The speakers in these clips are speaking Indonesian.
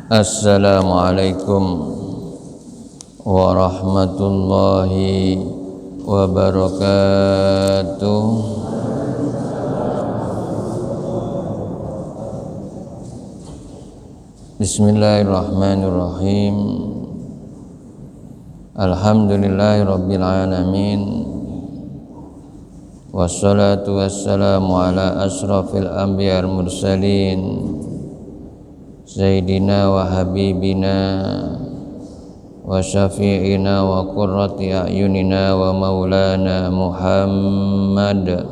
Assalamualaikum warahmatullahi wabarakatuh. Bismillahirrahmanirrahim. Alhamdulillahirabbil alamin. Wassalatu wassalamu ala asrafil anbiya'il mursalin Sayyidina wa habibina wa syafi'ina wa qurrati a'yunina wa maulana Muhammad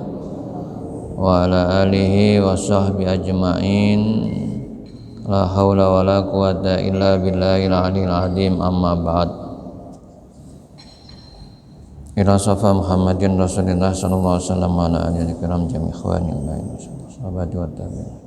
wa ala alihi wa sahbihi ajma'in. La hawla wa la quwata illa billahil aliyil azim, amma ba'd. Ila safa Muhammadin Rasulullah sallallahu alaihi wasallam ala alihi kiram jami ikhwani wa sahabat wa tabi'in.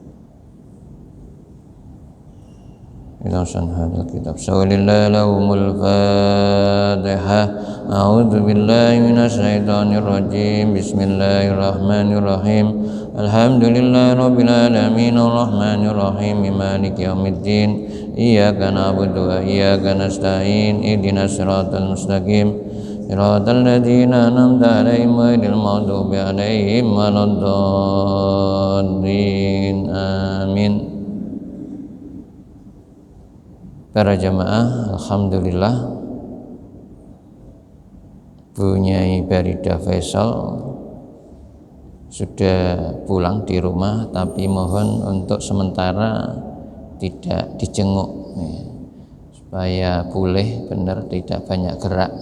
Ila sanhadil kitab sawlillahi lahumul fatihah. A'udzu billahi minasy syaithanir rajim. Bismillahirrahmanirrahim. Alhamdulillahi rabbil alamin arrahmanir rahim maliki yaumiddin. Iyyaka na'budu wa iyyaka nasta'in. Ihdinas siratal mustaqim siratal ladzina an'amta 'alaihim ghairil maghdubi 'alaihim waladdallin. Amin. Para jamaah, alhamdulillah Bunyai Barida Faisal sudah pulang di rumah, tapi mohon untuk sementara tidak dijenguk supaya pulih benar, tidak banyak gerak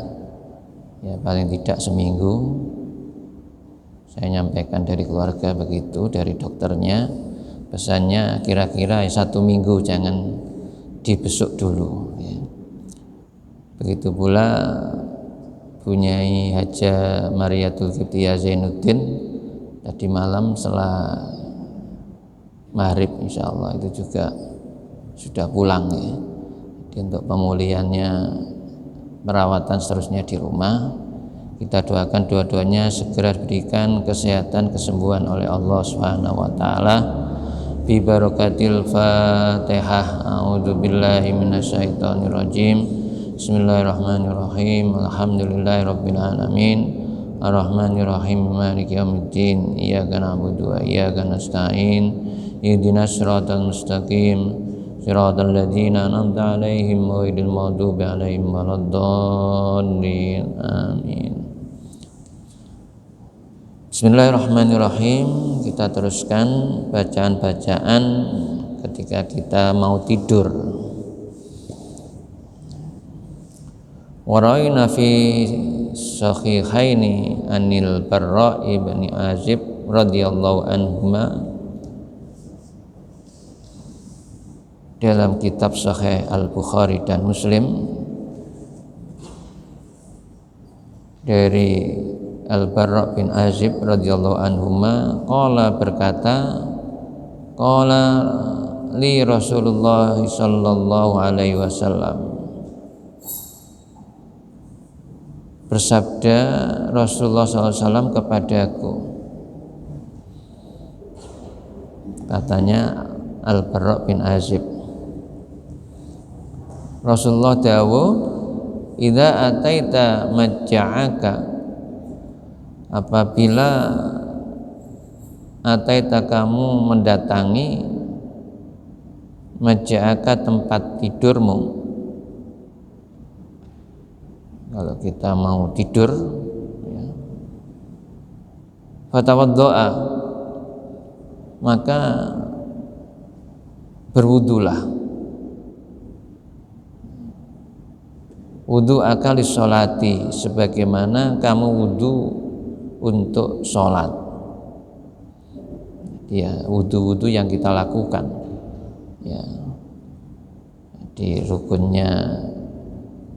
ya, paling tidak seminggu. Saya nyampaikan dari keluarga begitu, dari dokternya pesannya kira-kira 1 minggu jangan dibesuk dulu ya. Begitu pula Bunyai Haja Mariatul Qibtiyah Zainuddin tadi malam setelah maghrib insyaallah itu juga sudah pulang ya. Jadi untuk pemulihannya, perawatan seterusnya di rumah, kita doakan dua-duanya segera diberikan kesehatan, kesembuhan oleh Allah Subhanahu wa taala. Bi barakatil Fatihah. A'udzu billahi minasyaitonir rajim. Bismillahirrahmanirrahim. Alhamdulillahirabbil alamin. Arrahmanir rahim. Maliki yaumiddin. Iyyaka na'budu wa iyyaka nasta'in. Ihdinas siratal mustaqim. Siratal ladzina an'amta 'alaihim ghairil maghdubi 'alaihim waladdallin. Amin. Bismillahirrahmanirrahim. Kita teruskan bacaan-bacaan ketika kita mau tidur. Waraina fi sahihaini anil Barra ibn Azib radhiyallahu anhuma, dalam kitab Sahih Al-Bukhari dan Muslim dari Al-Barra bin Azib radhiyallahu anhuma, qala berkata, qala li Rasulullah sallallahu alaihi wasallam, bersabda Rasulullah sallallahu alaihi wasallam kepadaku. Katanya Al-Barra bin Azib, Rasulullah dawuh, idza ataita majja'aka, apabila ataita kamu mendatangi majja'aka tempat tidurmu. Kalau kita mau tidur ya, fatawaddo'a, maka berwudulah. Wudu akali sholati, sebagaimana kamu wudu untuk sholat ya, wudu-wudu yang kita lakukan ya, di rukunnya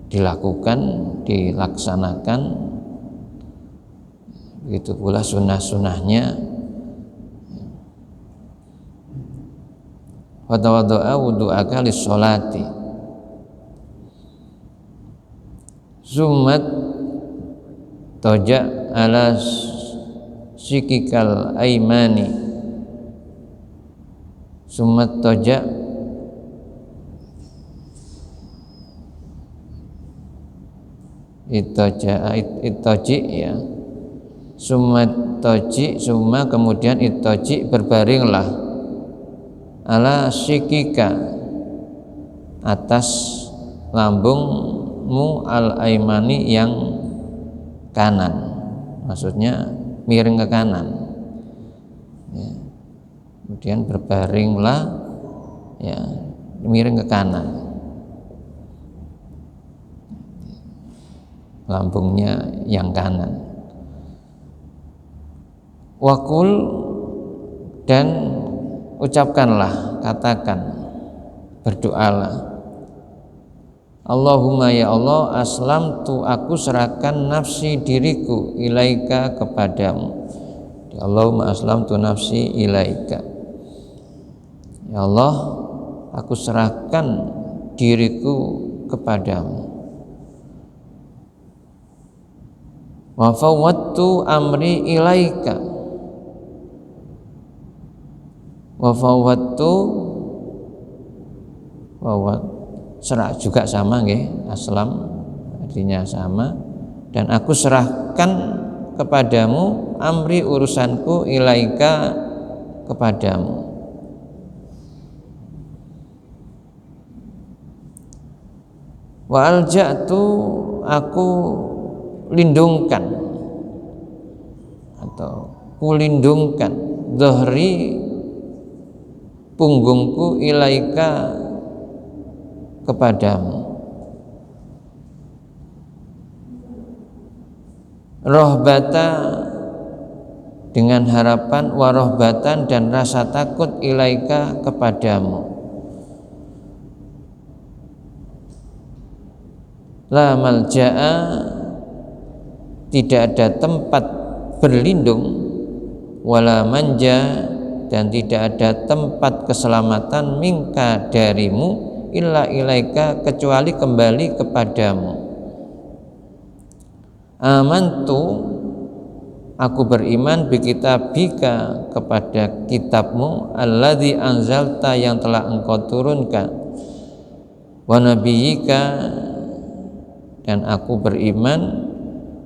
dilakukan, dilaksanakan, begitu pula sunnah-sunnahnya. Wa tawaddu'a wudu'aka lis-sholati, Zumat toja ala sikikal aimani, sumat toja itoji ya, summa itoji, summa kemudian itoji, berbaringlah ala sikika, atas lambungmu, al aimani yang kanan, maksudnya miring ke kanan ya. Kemudian berbaringlah ya, miring ke kanan, lambungnya yang kanan. Wakul, dan ucapkanlah, katakan, berdoalah, Allahumma ya Allah, aslamtu, aku serahkan nafsi, diriku, ilaika, kepadamu. Allahumma aslamtu nafsi ilaika, ya Allah, aku serahkan diriku kepadamu. Wa fawwadtu amri ilaika, wa fawwadtu, serah juga sama nggih, aslam artinya sama, dan aku serahkan kepadamu, amri, urusanku, ilaika, kepadamu. Wa alja'tu, aku lindungkan atau kulindungkan, dhahri, punggungku, ilaika, kepadamu. Rohbata, dengan harapan, warohbatan, dan rasa takut, ilaika, kepadamu. La malja'a, tidak ada tempat berlindung, wala manja, dan tidak ada tempat keselamatan, minka, darimu, illa ilaika, kecuali kembali kepadamu. Amantu, aku beriman, bi kitabika, kepada kitabmu, alladzi anzalta, yang telah engkau turunkan, wa nabiyyika, dan aku beriman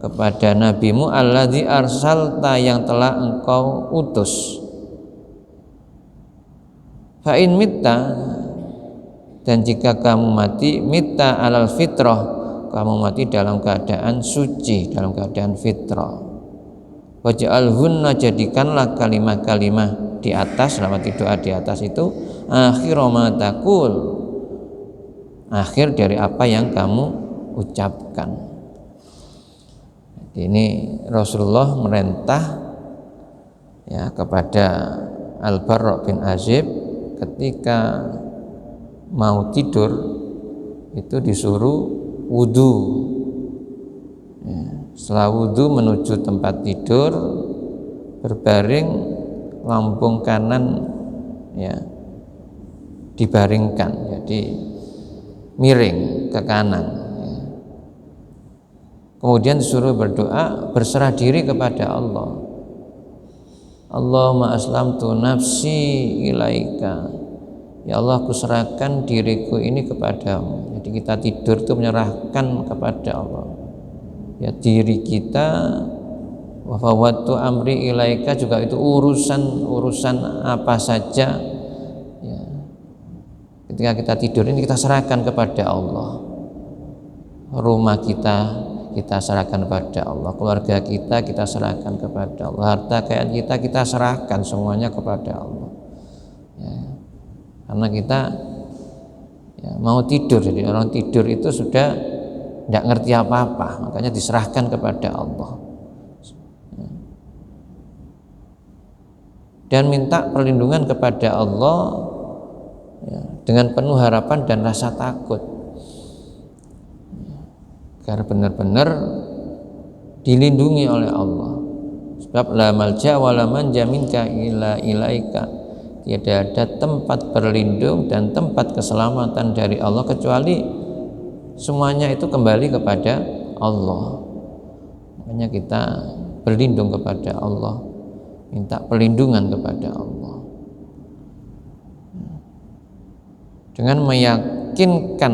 kepada nabimu, alladzi arsalta, yang telah engkau utus. Fa in mitta, dan jika kamu mati, mitta alal fitrah, kamu mati dalam keadaan suci, dalam keadaan fitrah. Waj'alhunna, jadikanlah kalimah-kalimah di atas, selamat doa di atas itu, akhir ma taqul, akhir dari apa yang kamu ucapkan. Ini Rasulullah merintah ya kepada Al-Barra bin Azib, ketika mau tidur itu disuruh wudu ya. Setelah wudu menuju tempat tidur, berbaring, lambung kanan ya dibaringkan, jadi miring ke kanan ya. Kemudian disuruh berdoa, berserah diri kepada Allah. Allahumma aslamtu nafsi ilaika, ya Allah, aku serahkan diriku ini kepadamu. Jadi kita tidur itu menyerahkan kepada Allah ya diri kita. Wa fawwadtu amri ilaika, juga itu urusan apa saja ya. Ketika kita tidur ini kita serahkan kepada Allah. Rumah kita serahkan kepada Allah, keluarga kita serahkan kepada Allah, harta kekayaan kita serahkan semuanya kepada Allah ya. Karena kita ya, mau tidur, jadi orang tidur itu sudah tidak ngerti apa-apa, makanya diserahkan kepada Allah dan minta perlindungan kepada Allah ya, dengan penuh harapan dan rasa takut agar benar-benar dilindungi oleh Allah. Sebab la malja wa la manja minka illa ilaika, tidak ada tempat berlindung dan tempat keselamatan dari Allah kecuali semuanya itu kembali kepada Allah. Makanya kita berlindung kepada Allah, minta perlindungan kepada Allah dengan meyakinkan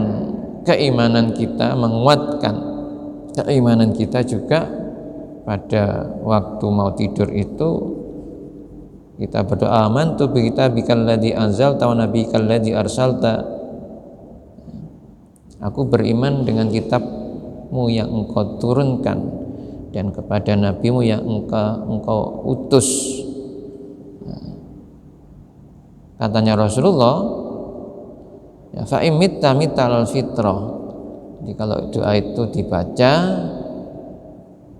keimanan kita, menguatkan keimanan kita juga pada waktu mau tidur itu kita berdoa, amantu bi kitabikal ladzi anzalta wa nabiyyikal ladzi arsalta. Aku beriman dengan kitabmu yang engkau turunkan dan kepada nabimu yang engkau utus. Katanya Rasulullah, ya, fa imitta mital fitrah. Jadi kalau doa itu dibaca,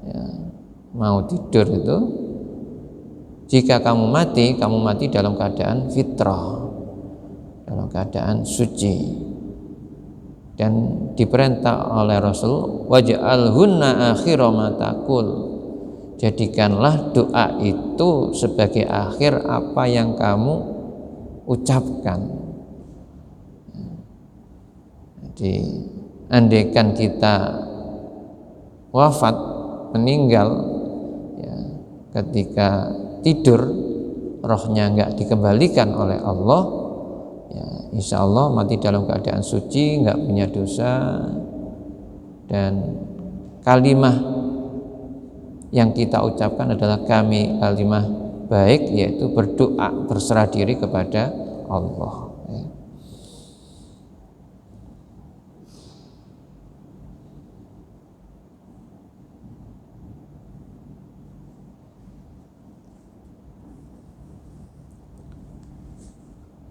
ya, mau tidur itu, jika kamu mati dalam keadaan fitrah, dalam keadaan suci. Dan diperintah oleh Rasul, waj'alhunna akhira ma taqul. Jadikanlah doa itu sebagai akhir apa yang kamu ucapkan. Jadi andaikan kita wafat, meninggal, ya, ketika tidur rohnya enggak dikembalikan oleh Allah, ya, insya Allah mati dalam keadaan suci, enggak punya dosa, dan kalimah yang kita ucapkan adalah kalimah baik, yaitu berdoa, berserah diri kepada Allah.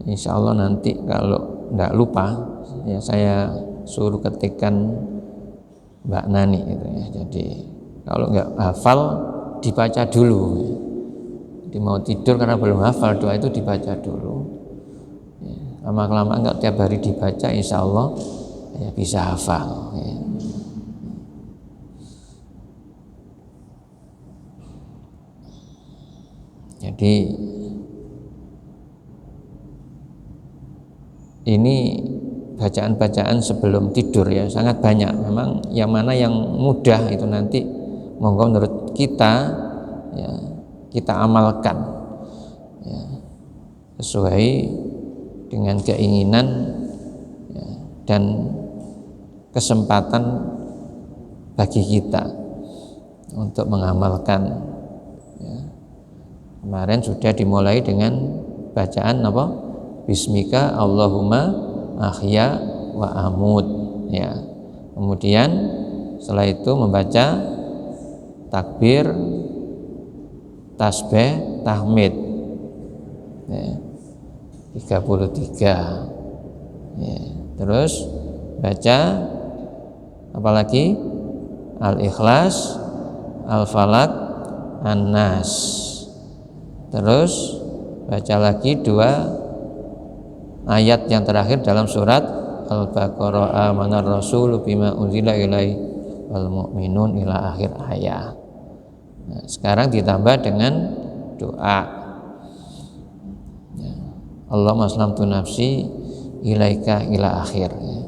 Insya Allah nanti kalau tidak lupa, ya saya suruh ketikkan Mbak Nani gitu ya. Jadi kalau nggak hafal dibaca dulu. Jadi mau tidur karena belum hafal, doa itu dibaca dulu. Lama-kelamaan enggak tiap hari dibaca, insya Allah ya bisa hafal. Ya. Jadi ini bacaan-bacaan sebelum tidur ya sangat banyak. Memang yang mana yang mudah itu nanti monggo menurut kita ya, kita amalkan ya, sesuai dengan keinginan ya, dan kesempatan bagi kita untuk mengamalkan ya. Kemarin sudah dimulai dengan bacaan apa? Bismika Allahumma ahya wa amut ya. Kemudian setelah itu membaca takbir, tasbih, tahmid ya, 33 ya. Terus baca apalagi Al-Ikhlas, Al-Falaq, An-Nas. Terus baca lagi 2 ayat yang terakhir dalam surat Al-Baqarah, amanar rasul bima unzila ilaihi wal mu'minun ila akhir ayat. Nah, sekarang ditambah dengan doa ya. Allahumma aslamtu nafsi ilaika ila akhir ya.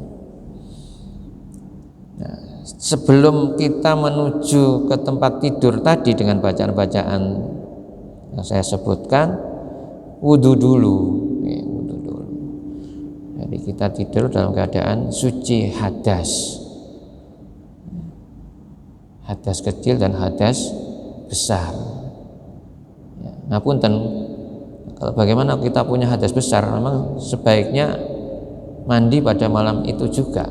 Nah, sebelum kita menuju ke tempat tidur tadi dengan bacaan-bacaan yang saya sebutkan, wudu dulu ya, wudu dulu. Jadi kita tidur dalam keadaan suci hadas, hadas kecil dan hadas besar ya. Ngapunten, kalau bagaimana kita punya hadas besar, memang sebaiknya mandi pada malam itu juga.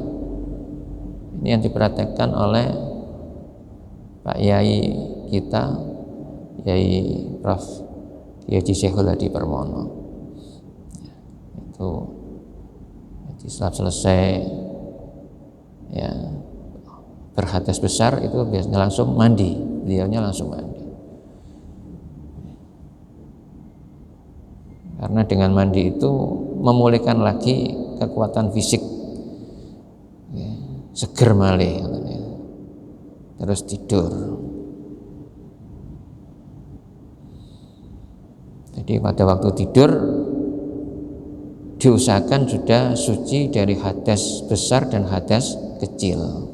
Ini yang diperhatikan oleh Pak Yai kita, Yai Prof. Haji Syekhul Hadi Permono ya, itu jadi setelah selesai ya berhadas besar itu biasanya langsung mandi, beliaunya langsung mandi. Karena dengan mandi itu memulihkan lagi kekuatan fisik ya, seger malih ya. Terus tidur. Jadi pada waktu tidur diusahakan sudah suci dari hadas besar dan hadas kecil.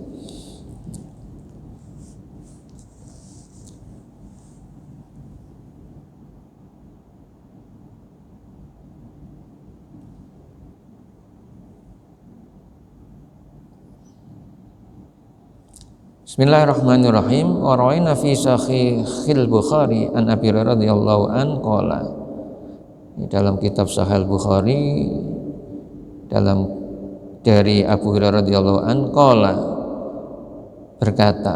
Bismillahirrahmanirrahim. Wa rawaina fi Sahihil Bukhari an Abi Hurairah radhiyallahu an qala. Dalam kitab Sahih Bukhari dari Abu Hurairah radhiyallahu an qala berkata,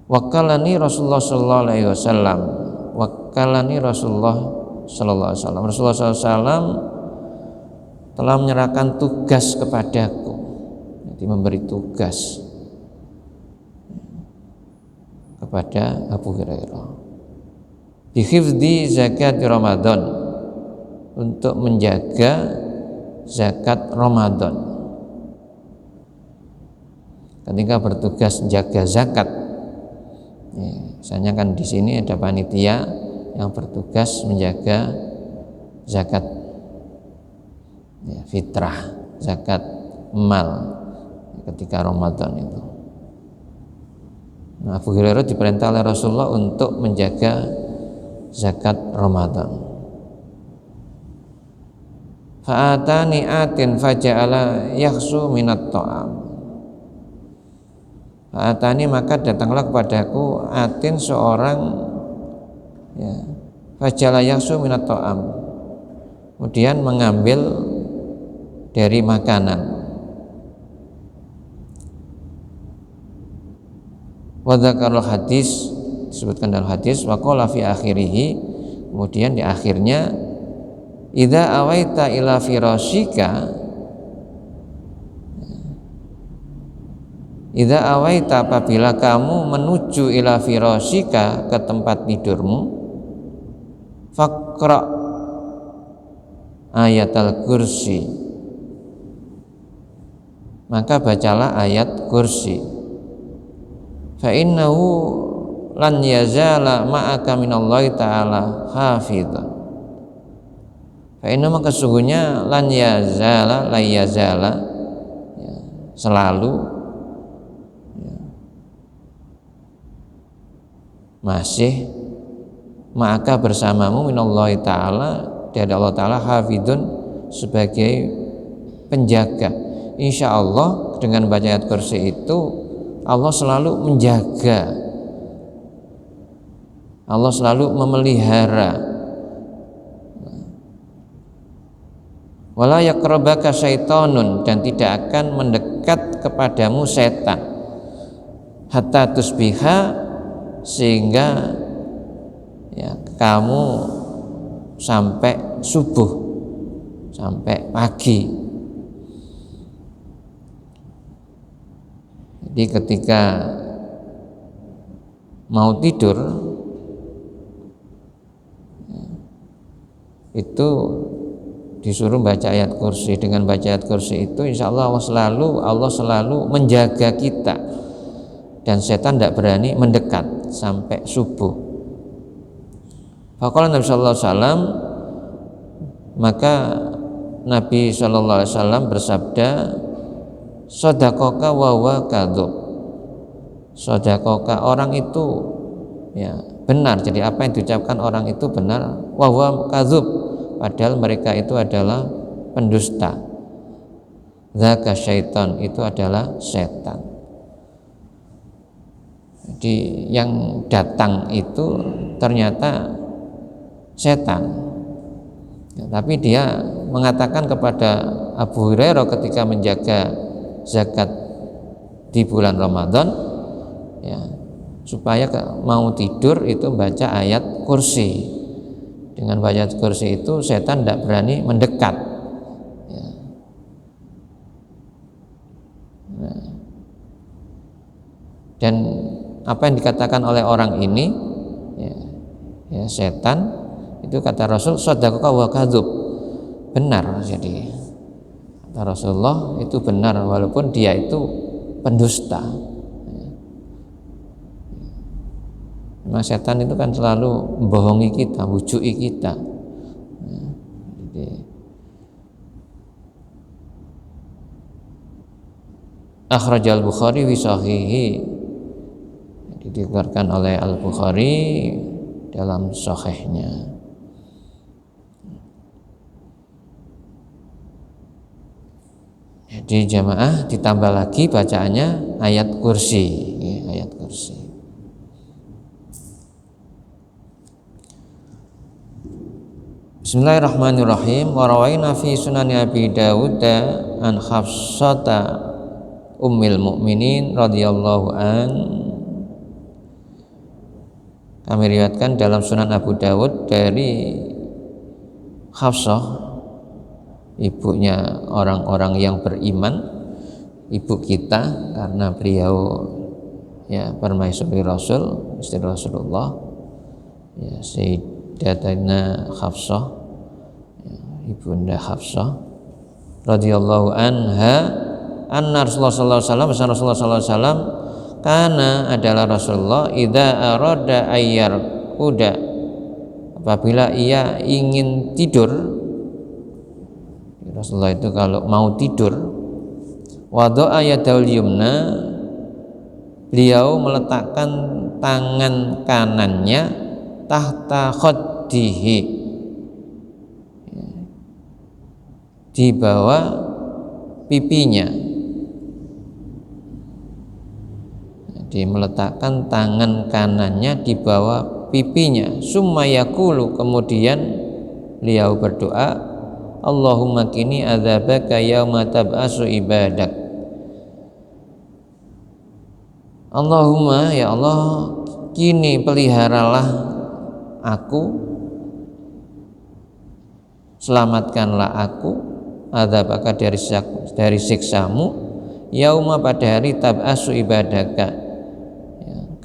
Wakalani Rasulullah sallallahu alaihi wasallam. Wakalani Rasulullah sallallahu alaihi wasallam. Rasulullah sallallahu alaihi wasallam telah menyerahkan tugas kepadaku. Jadi memberi tugas kepada Abu Hurairah. Bihifdzi zakat Ramadan, untuk menjaga zakat Ramadan. Ketika bertugas menjaga zakat, misalnya kan di sini ada panitia yang bertugas menjaga zakat fitrah, zakat mal ketika Ramadan itu. Nah, Abu Hurairah diperintah oleh Rasulullah untuk menjaga zakat Ramadan. Fa'atani atin faja'ala yakhsu minat ta'am. Fa'atani, maka datanglah kepadaku atin seorang faja'ala yakhsu minat ta'am, kemudian mengambil dari makanan. Wa dzakarul hadis, disebutkan dalam hadis, wa qala fi akhirih, kemudian di akhirnya, idza awaita ila firashika, idza awaita, apabila kamu menuju ila firashika, ke tempat tidurmu, faqra ayatal kursi, maka bacalah ayat kursi. Fa innahu lan yazala ma'aka minallahi ta'ala hafidhan. Fa inna, maka sesungguhnya lan yazala, la yazala, selalu, masih, ma'aka bersamamu, minallahi ta'ala, dari Allah ta'ala, hafidhun, sebagai penjaga. Insya Allah dengan baca ayat kursi itu Allah selalu menjaga, Allah selalu memelihara. Wala yaqrabaka syaitonun, dan tidak akan mendekat kepadamu setan, hatta tusbiha, sehingga kamu sampai subuh, sampai pagi. Jadi ketika mau tidur itu disuruh baca ayat kursi. Dengan baca ayat kursi itu insya Allah Allah selalu menjaga kita, dan setan tidak berani mendekat sampai subuh. Faqala Nabi sallallahu alaihi wasallam, maka Nabi sallallahu alaihi wasallam bersabda, Sodakoka wawa kadzub. Sodakoka, orang itu benar. Jadi apa yang diucapkan orang itu benar. Wawa kadzub, padahal mereka itu adalah pendusta. Dzaka syaitan, itu adalah setan. Jadi yang datang itu ternyata setan. Tapi dia mengatakan kepada Abu Hurairah ketika menjaga zakat di bulan Ramadan, supaya mau tidur itu baca ayat kursi. Dengan baca ayat kursi itu setan tidak berani mendekat. Dan apa yang dikatakan oleh orang ini, setan itu, kata Rasul, shadaqaka wa kadzub, benar. Jadi kata Rasulullah itu benar, walaupun dia itu pendusta. Memang setan itu kan selalu membohongi kita, bujuki kita. Jadi akhrajal Bukhari fi sahihi, dikeluarkan oleh Al-Bukhari dalam sahihnya. Jadi jamaah ditambah lagi bacaannya ayat kursi, ya, ayat kursi. Bismillahirrahmanirrahim. Wa rawaina fi sunan Abi Dawud an Hafsata ummil mukminin radhiyallahu an. Kami riwayatkan dalam Sunan Abu Dawud dari Hafsah, ibunya orang-orang yang beriman, ibu kita karena beliau ya permaisuri Rasul, istri Rasulullah, ya Sayyidatina Hafsah, ya, ibunda Hafsah radhiyallahu anha, anna Rasulullah sallallahu alaihi wasallam, Rasulullah sallallahu alaihi wasallam karena adalah Rasulullah idza arada ayyar kuda, apabila ia ingin tidur, Rasulullah itu kalau mau tidur, wada'a yadaul yumna, beliau meletakkan tangan kanannya tahta khaddihi, di bawah pipinya. Jadi meletakkan tangan kanannya di bawah pipinya. Summa yaqulu, kemudian beliau berdoa, Allahumma qini adzabaka yauma tab'asu ibadak. Allahumma, ya Allah, kini peliharalah aku, selamatkanlah aku, adzabaka dari siksamu, yauma pada hari tab'asu ibadaka,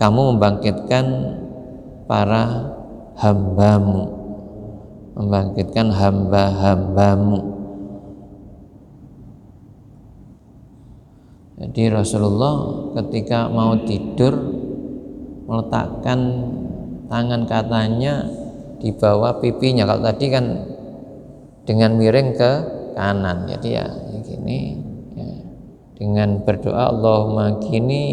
kamu membangkitkan para hambamu, membangkitkan hamba-hambamu. Jadi Rasulullah ketika mau tidur meletakkan tangan kanannya di bawah pipinya. Kalau tadi kan dengan miring ke kanan, jadi ya gini ya. Dengan berdoa Allahumma kini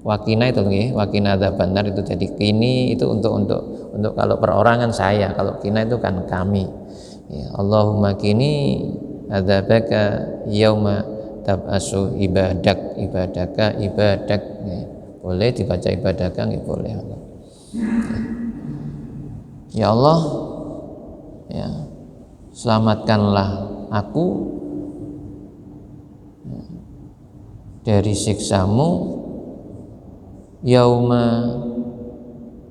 wakina itu nggih, wakina adzabannar, itu jadi kini itu untuk kalau perorangan saya, kalau kina itu kan kami. Ya, Allahumma kini adzabaka yauma tab'asu ibadaka ibadak. Ya, boleh dibaca ibadaka nggih, boleh. Ya Allah, ya, selamatkanlah aku dari siksamu yauma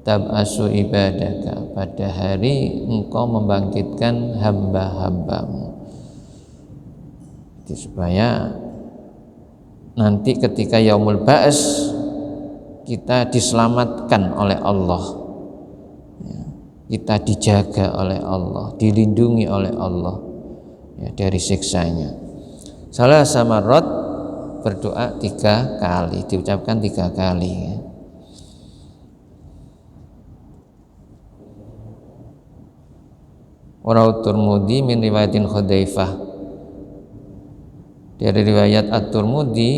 tab'asu ibadaka, pada hari engkau membangkitkan hamba-hambamu. Jadi supaya nanti ketika yaumul ba's kita diselamatkan oleh Allah, ya, kita dijaga oleh Allah, dilindungi oleh Allah, ya, dari siksanya. Salah samarot, berdoa 3 kali, diucapkan 3 kali, ya. Warawu Tirmidzi min riwayatin Hudzaifah, dari riwayat At-Tirmidzi,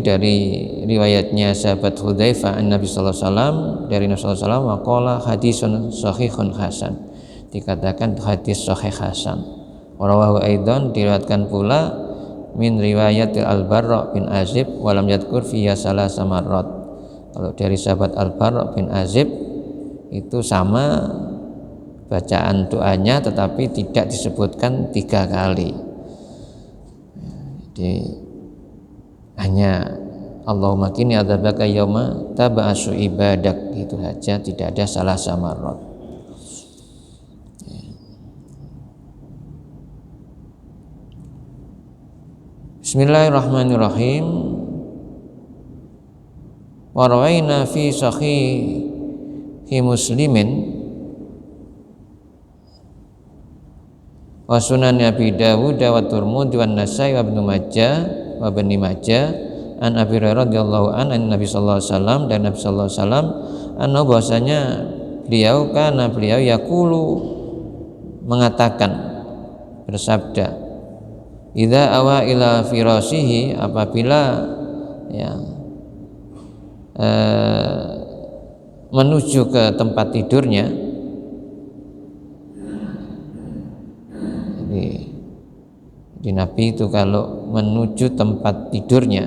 dari riwayatnya sahabat Hudzaifah an Nabi sallallahu alaihi wasallam, dari Nabi sallallahu alaihi wasallam, waqala hadisun sahihun hasan, dikatakan hadis sahih hasan. Warawahu aidan, diriwayatkan pula min riwayatil Al-Barra bin Azib walam yadkur fiha salasa marrat. Kalau dari sahabat Al-Barra bin Azib itu sama bacaan doanya tetapi tidak disebutkan 3 kali. Jadi hanya Allahumma qini adzabaka yauma tab'asu ibadak, itu saja, tidak ada salasa marrat. Bismillahirrahmanirrahim. Wa rawaina fi sahihi Muslimin wa sunan Abi Dawud wa Tirmidzi wa Nasa'i wa Ibnu Majah wa Ibnu Majah an Abi Hurairah radhiyallahu anhu Nabi sallallahu alaihi wasallam, dan Nabi sallallahu alaihi wasallam bahwasanya beliau yaqulu mengatakan, bersabda, idza awa ila firasihi, apabila ya menuju ke tempat tidurnya. Jadi Nabi itu kalau menuju tempat tidurnya,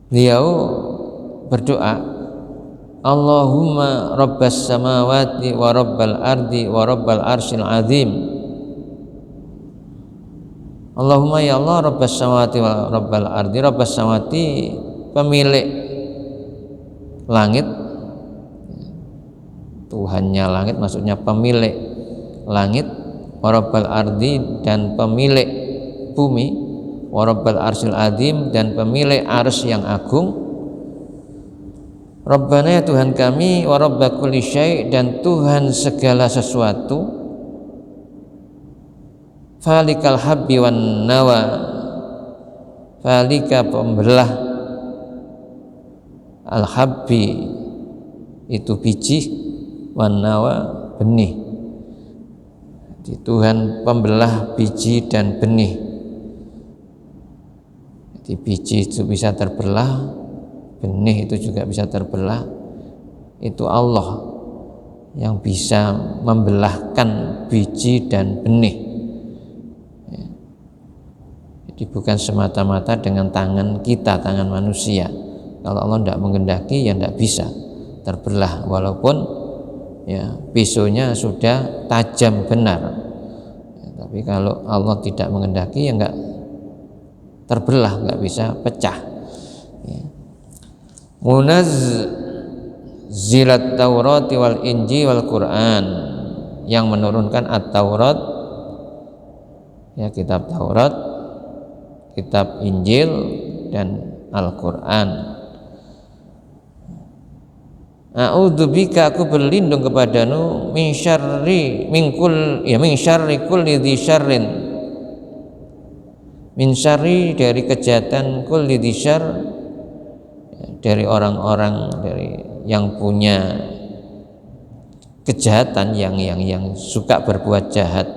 beliau berdoa, Allahumma rabbas samawati wa rabbal ardi wa rabbal arsyil azim. Allahumma ya Allah rabbas samawati wa rabbal ardi. Rabbas samawati pemilik langit, Tuhannya langit, maksudnya pemilik langit, wa rabbal ardi dan pemilik bumi, wa rabbal arsyil azim dan pemilik arsy yang agung. Rabbana ya Tuhan kami, wa rabba kulli syai' dan Tuhan segala sesuatu, falikal habbi wan nawa, falika pembelah, al habbi itu biji, wan nawa benih. Jadi Tuhan pembelah biji dan benih. Jadi biji itu bisa terbelah, benih itu juga bisa terbelah. Itu Allah yang bisa membelahkan biji dan benih. Jadi bukan semata-mata dengan tangan kita, tangan manusia. Kalau Allah tidak menghendaki ya tidak bisa terbelah, walaupun ya pisaunya sudah tajam benar. Tapi kalau Allah tidak menghendaki ya enggak terbelah, enggak bisa pecah. Munazzilat Taurat wal Injil wal Quran, yang menurunkan At-Taurat ya kitab Taurat, kitab Injil dan Al-Quran. A'udzubika, aku berlindung kepadamu, min syarri kulli dzi syarrin, min syarri dari kejahatan, kulli dzi syarr dari orang-orang dari yang punya kejahatan, yang suka berbuat jahat.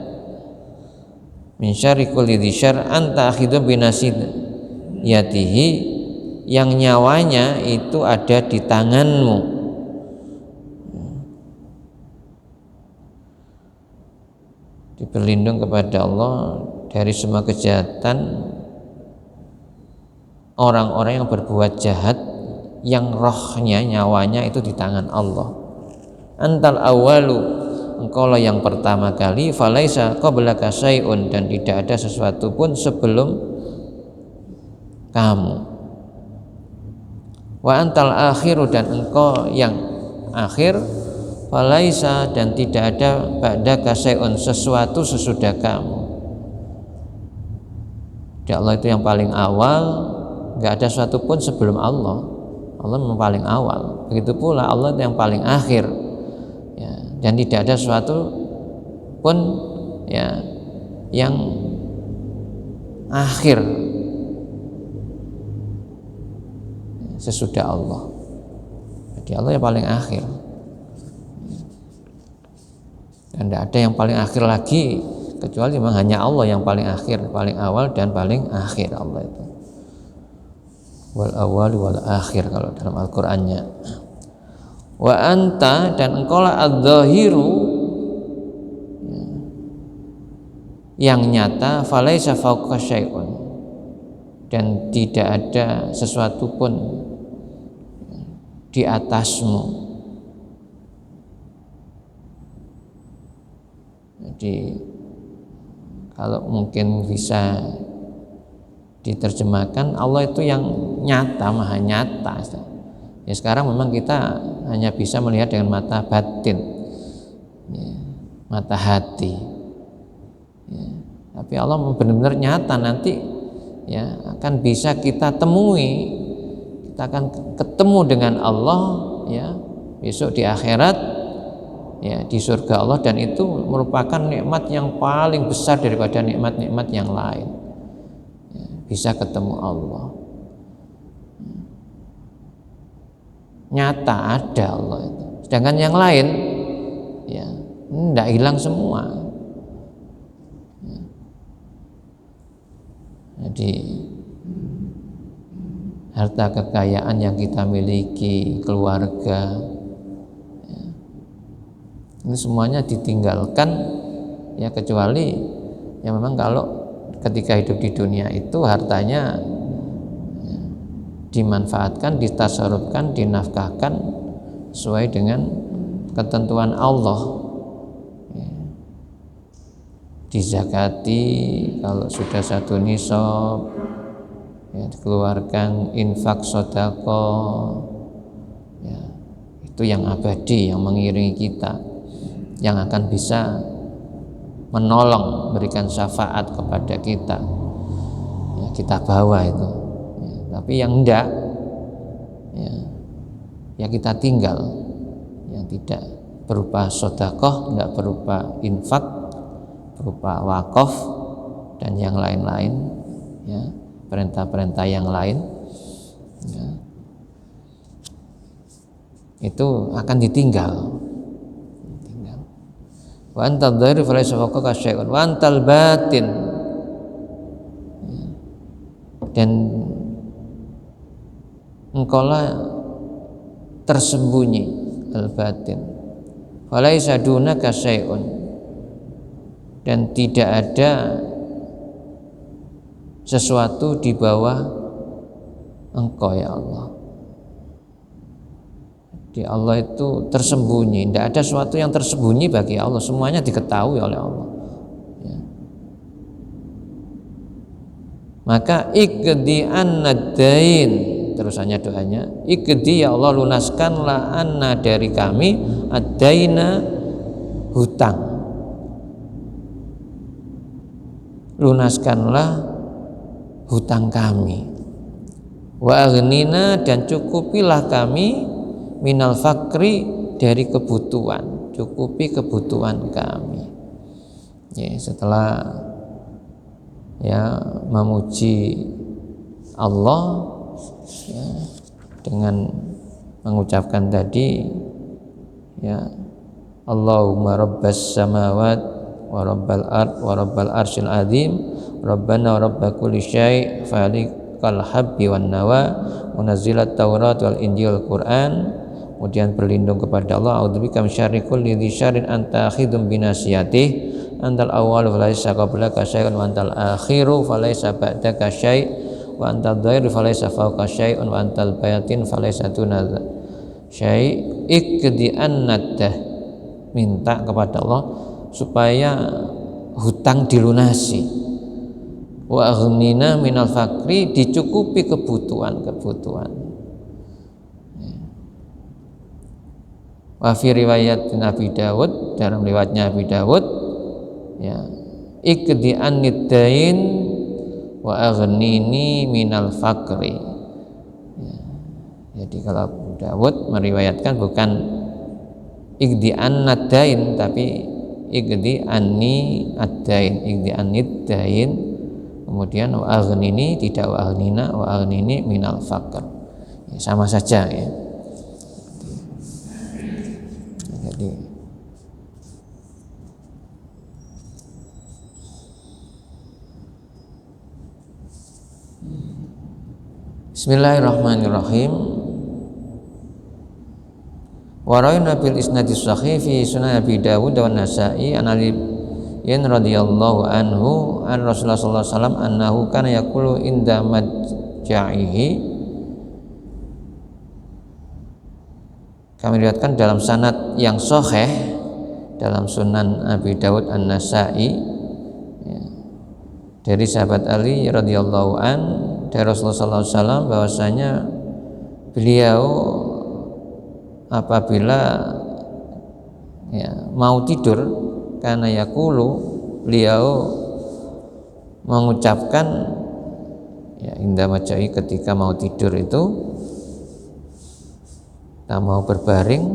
Min syarri kulli dzi syarr anta akhidhu binasiyatihi, yang nyawanya itu ada di tanganmu. Berlindung kepada Allah dari semua kejahatan orang-orang yang berbuat jahat, yang rohnya, nyawanya itu di tangan Allah. Antal awalu, engkaulah yang pertama kali, falaisa qablaka syai'un, dan tidak ada sesuatu pun sebelum kamu. Wa antal akhiru, dan engkau yang akhir, falaisa, dan tidak ada ba'daka syai'un, sesuatu sesudah kamu. Jadi Allah itu yang paling awal, enggak ada sesuatu pun sebelum Allah. Allah yang paling awal. Begitu pula Allah yang paling akhir. Ya, dan tidak ada sesuatu pun ya yang akhir sesudah Allah. Jadi Allah yang paling akhir. Dan tidak ada yang paling akhir lagi, kecuali memang hanya Allah yang paling akhir, paling awal dan paling akhir. Allah itu wal awal wal akhir kalau dalam Al-Qur'annya. Wa anta, dan engkaulah adz-dzahiru, yang nyata, falaisa fawqa syai'un, dan tidak ada sesuatu pun di atasmu. Jadi kalau mungkin bisa diterjemahkan, Allah itu yang nyata, maha nyata. Ya sekarang memang kita hanya bisa melihat dengan mata batin, ya, mata hati. Ya, tapi Allah benar-benar nyata, nanti ya akan bisa kita temui, kita akan ketemu dengan Allah ya besok di akhirat, ya di surga Allah, dan itu merupakan nikmat yang paling besar daripada nikmat-nikmat yang lain. Ya, bisa ketemu Allah, nyata ada Allah itu. Sedangkan yang lain ya tidak hilang semua. Ya. Jadi harta kekayaan yang kita miliki, keluarga, ini semuanya ditinggalkan ya, kecuali Ya memang kalau ketika hidup di dunia itu hartanya dimanfaatkan, ditasarrufkan, dinafkahkan sesuai dengan ketentuan Allah. Dizakati kalau sudah satu nisab, ya, dikeluarkan infak sedekah, ya, itu yang abadi, yang mengiringi kita, yang akan bisa menolong, berikan syafaat kepada kita, ya, kita bawa itu, ya, tapi yang enggak, ya kita tinggal, yang tidak berupa sedekah, enggak berupa infak, berupa wakaf dan yang lain-lain, ya, perintah-perintah yang lain, ya, itu akan ditinggal. Wa antal dhahir falaysa fawqaka syai'un wa antal batin, dan engkaulah tersembunyi, al batin, falaysa dunaka syai'un, dan tidak ada sesuatu di bawah engkau ya Allah. Di Allah itu tersembunyi, tidak ada sesuatu yang tersembunyi bagi Allah, semuanya diketahui oleh Allah, ya. Maka ikdi annadain, terusannya doanya, ikdi ya Allah, lunaskanlah anna dari kami, adaina hutang, lunaskanlah hutang kami, wa aghnina, dan cukupilah kami, minal fakri, dari kebutuhan, cukupi kebutuhan kami. Ya, setelah ya memuji Allah, ya, dengan mengucapkan tadi, ya, Allahumma rabbas samawat wa rabbal ard wa rabbal arsyil azim, rabbana wa rabba kulli syai' falikal habbi wan nawa, munazzilat taurat wal injil wal quran. Kemudian berlindung kepada Allah, a'udzubika min syarri kulli dzi syarrin anta akhidhum binasiyatih, antal awwal falaysa qablaka syai'un wa antal akhiru falaysa ba'daka syai', wa antal dhahir falaysa fawqa syai'un wa antal batin falaysa duna syai'. Ikdi annadah, minta kepada Allah supaya hutang dilunasi, wa aghnina minal fakri, dicukupi kebutuhan. Wa fi riwayat Nabi Dawud, dalam riwayatnya Nabi Dawud, ya, ikdi anniddain wa aghnini minal fakri, ya. Jadi kalau Abu Dawud meriwayatkan bukan ikdi annadain, tapi ikdi anni addain, ikdi anniddain, kemudian wa aghnini, tidak wa aghnina, wa aghnini minal fakr, ya, sama saja, ya. Jadi Bismillahirrahmanirrahim. Wa ra'ayna bil isnadi sahih fi sunan Abi Dawud wa Nasa'i an Ali radhiyallahu anhu an Rasulullah sallallahu alaihi wasallam annahu kana yaqulu inda madja'ihi. Kami lihatkan dalam sanad yang sahih dalam Sunan Abi Dawud An-Nasa'i, ya, dari sahabat Ali radhiyallahu an, dari Rasulullah SAW, bahwasanya beliau apabila, ya, mau tidur, karena yaqulu, beliau mengucapkan, ya, inda majai, ketika mau tidur itu, kita mau berbaring,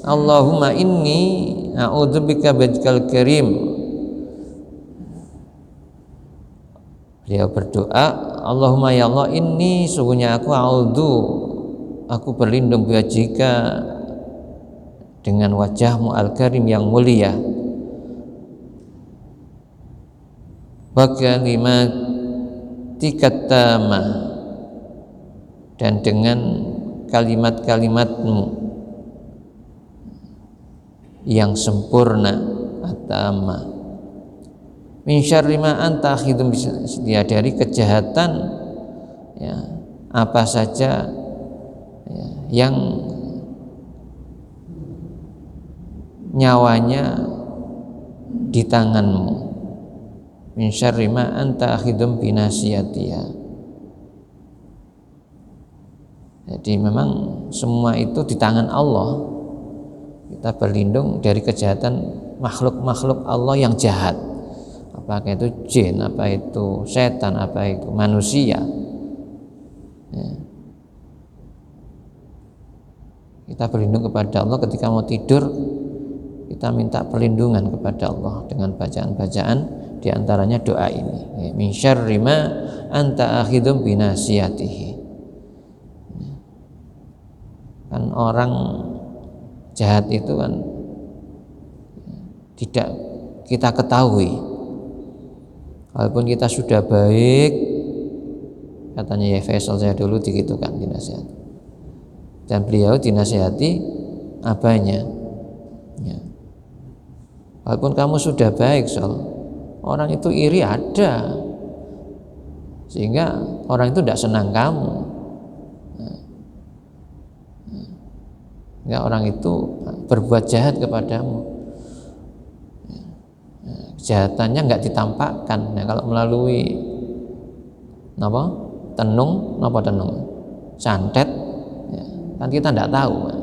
Allahumma inni a'udzubika bidikal karim. Beliau berdoa, Allahumma ya Allah, inni, sungguhnya aku berlindung biwajhika, dengan wajahmu al-karim, yang mulia, wa kalimatika tamah, dan dengan kalimat-kalimatmu yang sempurna, atama, min syarri ma anta akhidum, dia dari kejahatan ya apa saja ya, yang nyawanya di tanganmu. Min syarri ma anta akhidum binasiyatiha. Jadi memang semua itu di tangan Allah. Kita berlindung dari kejahatan makhluk-makhluk Allah yang jahat, apakah itu jin, apa itu setan, apa itu manusia ya. Kita berlindung kepada Allah ketika mau tidur, kita minta perlindungan kepada Allah dengan bacaan-bacaan, diantaranya doa ini ya, min syarri ma anta akhidum binasiyatihi. Kan orang jahat itu kan tidak kita ketahui, walaupun kita sudah baik, katanya ya Faisal saya dulu begitu kan dinasihati, dan beliau dinasihati abahnya ya. Walaupun kamu sudah baik Sol, orang itu iri ada, sehingga orang itu tidak senang kamu ya, orang itu berbuat jahat kepadamu ya. Kejahatannya nggak ditampakkan ya, kalau melalui tenung santet ya, kan kita tidak tahu ya.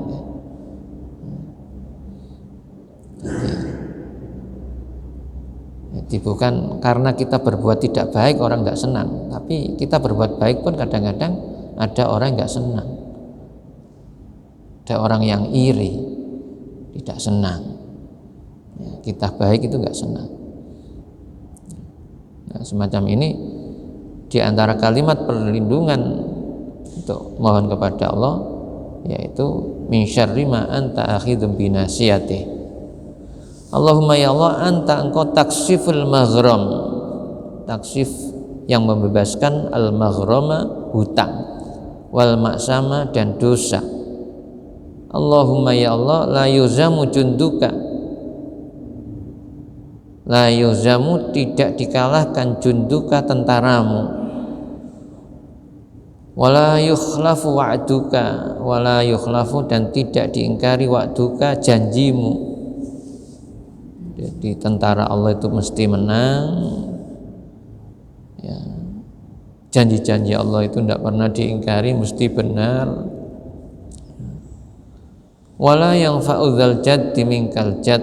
Jadi bukan karena kita berbuat tidak baik orang nggak senang, tapi kita berbuat baik pun kadang-kadang ada orang nggak senang, ada orang yang iri, tidak senang ya, kita baik itu nggak senang. Nah, semacam ini diantara kalimat perlindungan untuk mohon kepada Allah, yaitu min syarri ma anta akhidum binasiyatih. Allahumma ya Allah, anta engkau taksiful maghram, taksif yang membebaskan, al maghrama hutang, wal maksama dan dosa. Allahumma ya Allah, la yuzamu junduka, la yuzamu tidak dikalahkan junduka tentaramu, wala yukhlafu wa'duka, wala yukhlafu dan tidak diingkari wa'duka janjimu. Jadi tentara Allah itu mesti menang ya. Janji-janji Allah itu tidak pernah diingkari, mesti benar. Wala yang fa'udzal jaddi minkal jad,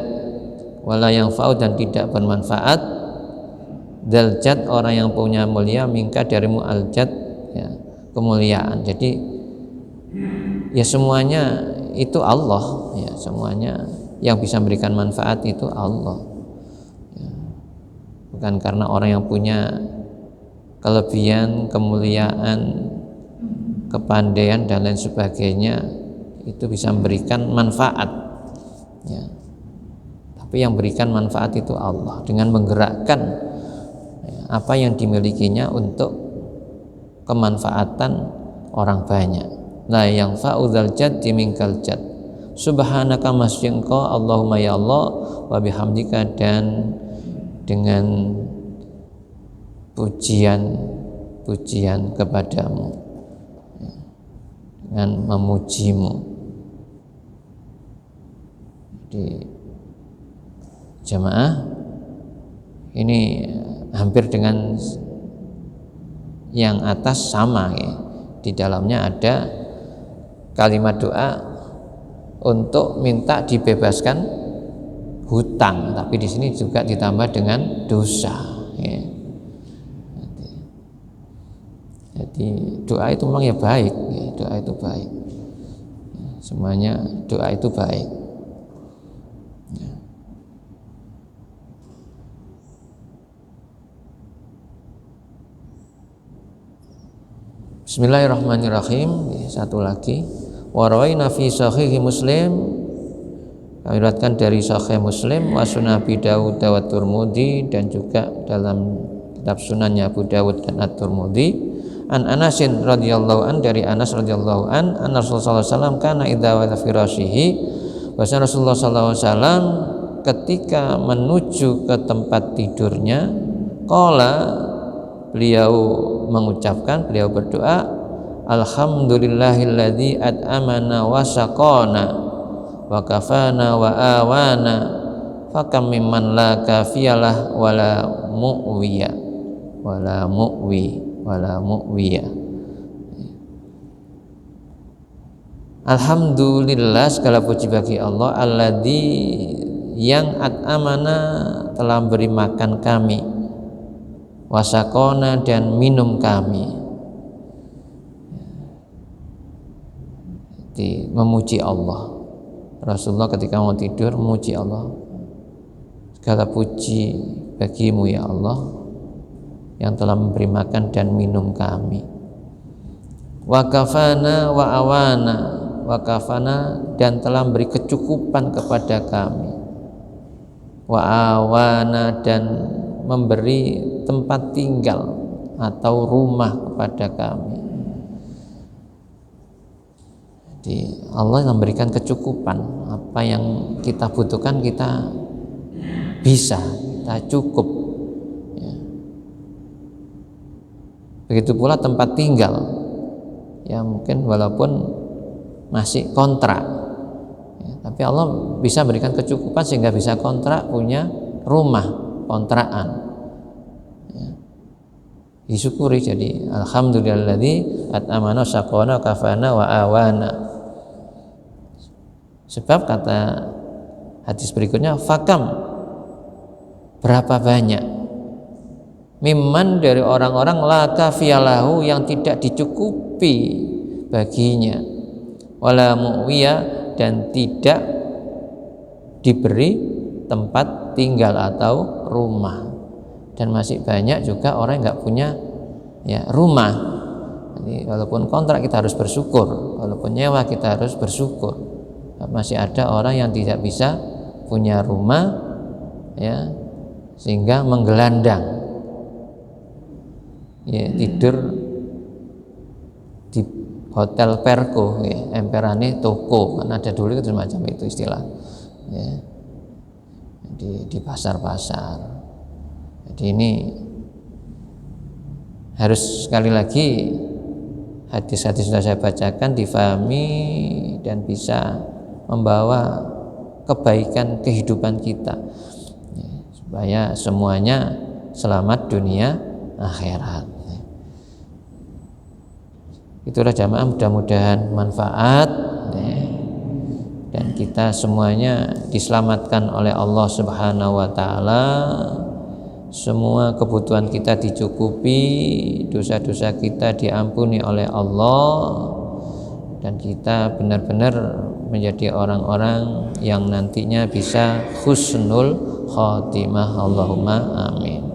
wala yang fa'ud dan tidak bermanfaat dzal jad orang yang punya mulia minka darimu al jad ya, kemuliaan. Jadi ya semuanya itu Allah ya, semuanya yang bisa memberikan manfaat itu Allah ya. Bukan karena orang yang punya kelebihan, kemuliaan, kepandaian dan lain sebagainya itu bisa memberikan manfaat ya. Tapi yang berikan manfaat itu Allah dengan menggerakkan ya, apa yang dimilikinya untuk kemanfaatan orang banyak. La yang fa'udzal jaddi minkal jad, subhanaka masya engkau Allahumma ya Allah, wa bihamdika dan dengan pujian kepadamu ya, dengan memujimu. Jadi jamaah ini hampir dengan yang atas sama ya. Di dalamnya ada kalimat doa untuk minta dibebaskan hutang, tapi di sini juga ditambah dengan dosa ya. Jadi doa itu memang ya baik ya, doa itu baik ya, semuanya doa itu baik ya. Bismillahirrahmanirrahim. Satu lagi, warawaina fi sahih Muslim, kami riwayatkan dari sahih Muslim, wa sunan Abi Dawud wa Tirmidzi, dan juga dalam kitab sunannya Abu Dawud dan At-Tirmidzi, an Anasin radhiyallahu an, dari Anas radhiyallahu an, anna Rasulullah sallallahu alaihi wasallam kana idza wala firashihi, bahwa Rasulullah sallallahu alaihi wasallam ketika menuju ke tempat tidurnya Qala, beliau mengucapkan, beliau berdoa, alhamdulillahilladzi at'amana wa saqana wa kafana wa awana fakam mimman la kafiyalah wala mu'wiya wala mu'wiya. Alhamdulillah, segala puji bagi Allah, alladzi, yang at'amana, telah beri makan kami, wasakona, dan minum kami. Jadi memuji Allah. Rasulullah ketika mau tidur memuji Allah, segala puji bagimu ya Allah yang telah memberi makan dan minum kami. Wakafana wa awana, wakafana, dan telah memberi kecukupan kepada kami, wa awana, dan memberi tempat tinggal atau rumah kepada kami. Jadi Allah memberikan kecukupan, apa yang kita butuhkan kita bisa, kita cukup ya. Begitu pula tempat tinggal, ya mungkin walaupun masih kontrak ya, tapi Allah bisa berikan kecukupan sehingga bisa kontrak, punya rumah kontrakan ya. Disyukuri. Jadi alhamdulilladzi at'amana saqana kafana wa awana. Sebab kata hadis berikutnya, fakam, berapa banyak, mimman, dari orang-orang, la kafiyalahu, yang tidak dicukupi baginya, wala mu'wiya, dan tidak diberi tempat tinggal atau rumah. Dan masih banyak juga orang yang nggak punya ya rumah. Jadi walaupun kontrak kita harus bersyukur, walaupun nyewa kita harus bersyukur. Masih ada orang yang tidak bisa punya rumah ya, sehingga menggelandang ya, tidur di hotel perko ya, emperane toko, kan ada dulu itu semacam itu istilah ya, di pasar-pasar. Jadi ini harus sekali lagi hadis-hadis sudah saya bacakan difahami dan bisa membawa kebaikan kehidupan kita ya, supaya semuanya selamat dunia akhirat. Itulah jamaah, mudah-mudahan manfaat ya, dan kita semuanya diselamatkan oleh Allah Subhanahu wa taala. Semua kebutuhan kita dicukupi, dosa-dosa kita diampuni oleh Allah, dan kita benar-benar menjadi orang-orang yang nantinya bisa husnul khatimah. Allahumma amin.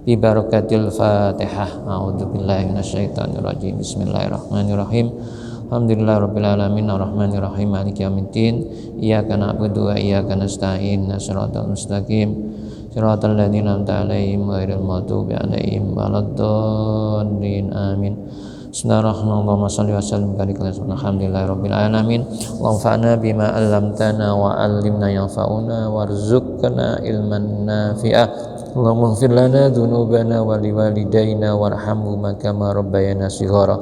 Bi barakatil Fatihah. A'udzubillahi minasyaitonir rajim. Bismillahirrahmanirrahim. Alhamdulillahirabbil alamin arrahmanir rahim maliki yaumiddin. Iyyaka na'budu wa iyyaka nasta'in. Shiratal mustaqim. Shiratal ladzina an'amta 'alaihim ghairil maghdubi 'alaihim waladdallin. Amin. Bismillahirrahmanirrahim. Shalli wa sallim barik alhamdulillahirabbil alamin. Wanfa'na bima 'allamtana wa 'allimna yanfa'una warzuqna ilman nafi'ah. Allahumma ighfir lana dzunubana wa liwalidayna warhamhuma kama rabbayana shighara.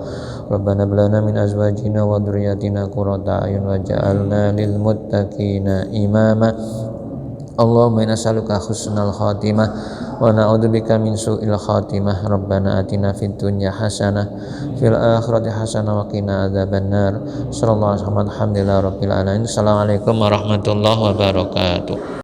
Rabbana hab lana min azwajina wa dhurriyyatina qurrata a'yun waj'alna lil muttaqina imama. Allahumma inna nas'aluka husnal khatimah wa na'udzubika min su'il khatimah. Rabbana atina fid dunya hasanah fil akhirati hasanah wa qina adzabannar. Sallallahu alaihi wasallam. Alhamdulillahirabbil alamin. Assalamualaikum warahmatullahi wabarakatuh.